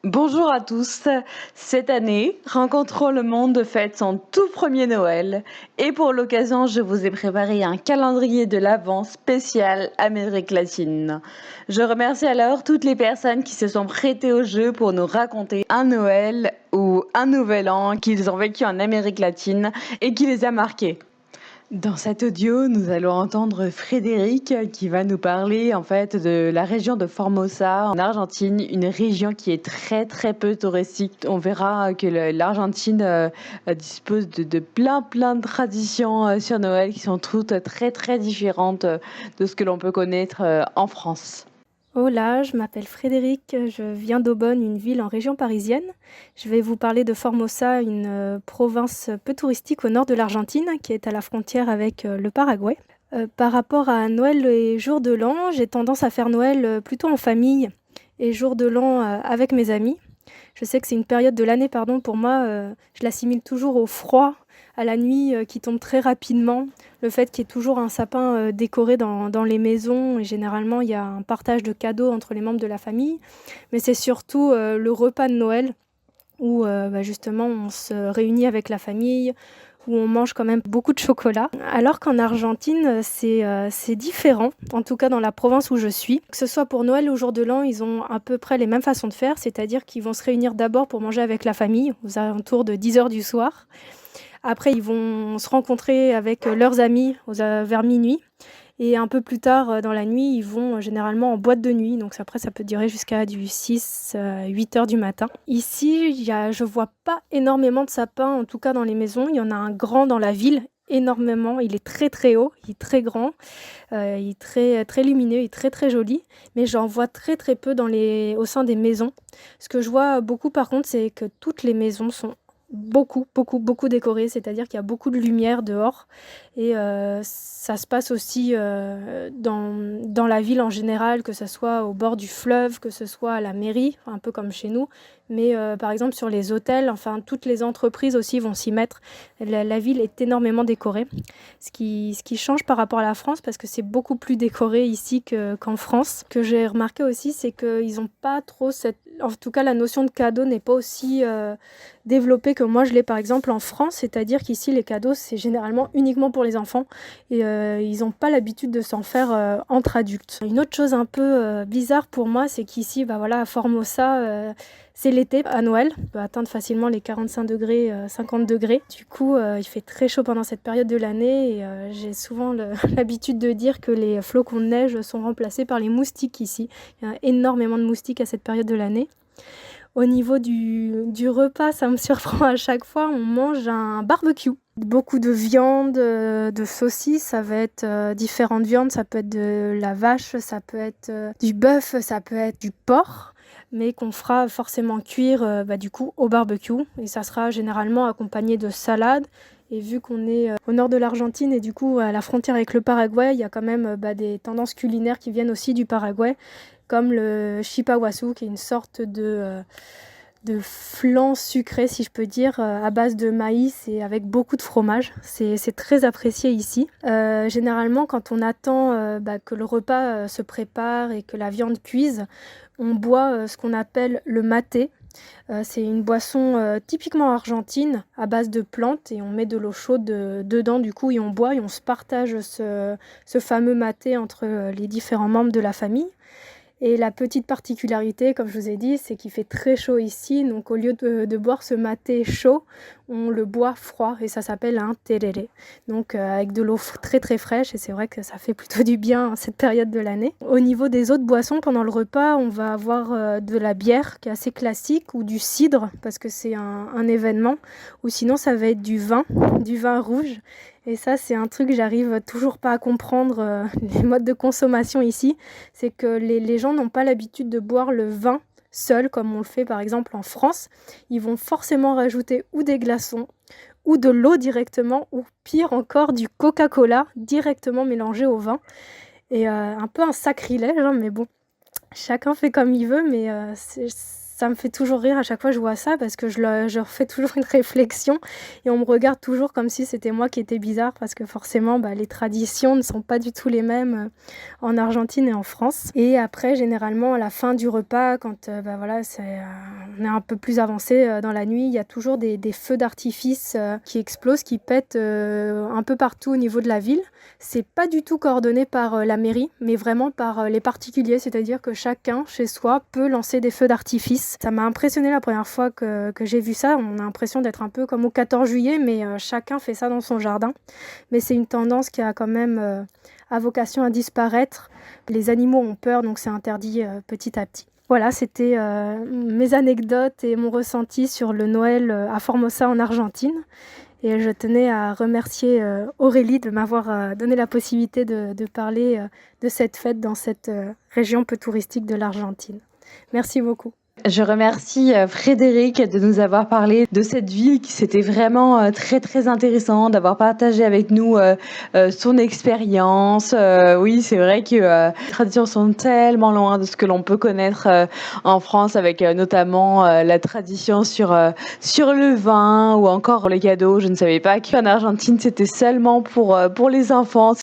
Bonjour à tous. Cette année, Rencontrons le monde fête son tout premier Noël. Et pour l'occasion, je vous ai préparé un calendrier de l'Avent spécial Amérique latine. Je remercie alors toutes les personnes qui se sont prêtées au jeu pour nous raconter un Noël ou un Nouvel An qu'ils ont vécu en Amérique latine et qui les a marqués. Dans cet audio, nous allons entendre Frédéric qui va nous parler en fait de la région de Formosa en Argentine, une région qui est très très peu touristique. On verra que l'Argentine dispose de plein de traditions sur Noël qui sont toutes très très différentes de ce que l'on peut connaître en France. Hola, je m'appelle Frédéric, je viens d'Aubonne, une ville en région parisienne. Je vais vous parler de Formosa, une province peu touristique au nord de l'Argentine, qui est à la frontière avec le Paraguay. Par rapport à Noël et jour de l'an, j'ai tendance à faire Noël plutôt en famille et jour de l'an avec mes amis. Je sais que c'est une période de l'année, pardon, pour moi, je l'assimile toujours au froid, à la nuit qui tombe très rapidement, le fait qu'il y ait toujours un sapin décoré dans les maisons, et généralement il y a un partage de cadeaux entre les membres de la famille, mais c'est surtout le repas de Noël où justement on se réunit avec la famille, où on mange quand même beaucoup de chocolat. Alors qu'en Argentine, c'est différent, en tout cas dans la province où je suis. Que ce soit pour Noël ou jour de l'an, ils ont à peu près les mêmes façons de faire, c'est-à-dire qu'ils vont se réunir d'abord pour manger avec la famille, aux alentours de 10 heures du soir. Après, ils vont se rencontrer avec leurs amis vers minuit. Et un peu plus tard dans la nuit, ils vont généralement en boîte de nuit. Donc après, ça peut durer jusqu'à du 6, 8 heures du matin. Ici, je vois pas énormément de sapins, en tout cas dans les maisons. Il y en a un grand dans la ville, énormément. Il est très très haut, il est très grand, il est très lumineux, il est très très joli. Mais j'en vois très très peu au sein des maisons. Ce que je vois beaucoup par contre, c'est que toutes les maisons sont beaucoup décorées, c'est-à-dire qu'il y a beaucoup de lumière dehors. Et ça se passe aussi dans la ville en général, que ce soit au bord du fleuve, que ce soit à la mairie, un peu comme chez nous. Mais par exemple sur les hôtels, enfin toutes les entreprises aussi vont s'y mettre. La ville est énormément décorée, ce qui change par rapport à la France parce que c'est beaucoup plus décoré ici qu'en France. Ce que j'ai remarqué aussi, c'est qu'ils n'ont pas trop en tout cas la notion de cadeau n'est pas aussi développée que moi je l'ai par exemple en France, c'est-à-dire qu'ici les cadeaux c'est généralement uniquement pour les enfants et ils n'ont pas l'habitude de s'en faire entre adultes. Une autre chose un peu bizarre pour moi, c'est qu'ici à Formosa, c'est l'été à Noël, on peut atteindre facilement les 45 degrés, 50 degrés. Du coup, il fait très chaud pendant cette période de l'année et j'ai souvent l'habitude de dire que les flocons de neige sont remplacés par les moustiques ici. Il y a énormément de moustiques à cette période de l'année. Au niveau du repas, ça me surprend à chaque fois, on mange un barbecue. Beaucoup de viande, de saucisses, ça va être différentes viandes, ça peut être de la vache, ça peut être du bœuf, ça peut être du porc, mais qu'on fera forcément cuire du coup au barbecue. Et ça sera généralement accompagné de salade. Et vu qu'on est au nord de l'Argentine et du coup à la frontière avec le Paraguay, il y a quand même des tendances culinaires qui viennent aussi du Paraguay, comme le chipawasu, qui est une sorte de flan sucré, si je peux dire, à base de maïs et avec beaucoup de fromage. C'est très apprécié ici. Généralement, quand on attend que le repas se prépare et que la viande cuise, on boit ce qu'on appelle le maté. C'est une boisson typiquement argentine à base de plantes et on met de l'eau chaude dedans du coup et on boit et on se partage ce fameux maté entre les différents membres de la famille. Et la petite particularité, comme je vous ai dit, c'est qu'il fait très chaud ici. Donc au lieu de boire ce maté chaud, on le boit froid et ça s'appelle un tereré. Donc avec de l'eau très très fraîche et c'est vrai que ça fait plutôt du bien à cette période de l'année. Au niveau des autres boissons, pendant le repas, on va avoir de la bière qui est assez classique ou du cidre parce que c'est un événement. Ou sinon ça va être du vin rouge. Et ça, c'est un truc que j'arrive toujours pas à comprendre, les modes de consommation ici. C'est que les gens n'ont pas l'habitude de boire le vin seul, comme on le fait par exemple en France. Ils vont forcément rajouter ou des glaçons, ou de l'eau directement, ou pire encore, du Coca-Cola directement mélangé au vin. Et un peu un sacrilège, hein, mais bon, chacun fait comme il veut, mais ça me fait toujours rire à chaque fois que je vois ça parce que je refais toujours une réflexion et on me regarde toujours comme si c'était moi qui étais bizarre parce que forcément les traditions ne sont pas du tout les mêmes en Argentine et en France. Et après généralement à la fin du repas quand on est un peu plus avancé dans la nuit, il y a toujours des feux d'artifice qui explosent, qui pètent un peu partout au niveau de la ville. C'est pas du tout coordonné par la mairie, mais vraiment par les particuliers, c'est-à-dire que chacun chez soi peut lancer des feux d'artifice. Ça m'a impressionné la première fois que j'ai vu ça. On a l'impression d'être un peu comme au 14 juillet, mais chacun fait ça dans son jardin. Mais c'est une tendance qui a quand même a vocation à disparaître. Les animaux ont peur, donc c'est interdit petit à petit. Voilà, c'était mes anecdotes et mon ressenti sur le Noël à Formosa en Argentine. Et je tenais à remercier Aurélie de m'avoir donné la possibilité de parler de cette fête dans cette région peu touristique de l'Argentine. Merci beaucoup. Je remercie Frédéric de nous avoir parlé de cette ville qui c'était vraiment très très intéressant d'avoir partagé avec nous son expérience. Oui, c'est vrai que les traditions sont tellement loin de ce que l'on peut connaître en France avec notamment la tradition sur le vin ou encore les cadeaux. Je ne savais pas qu'en Argentine c'était seulement pour les enfants.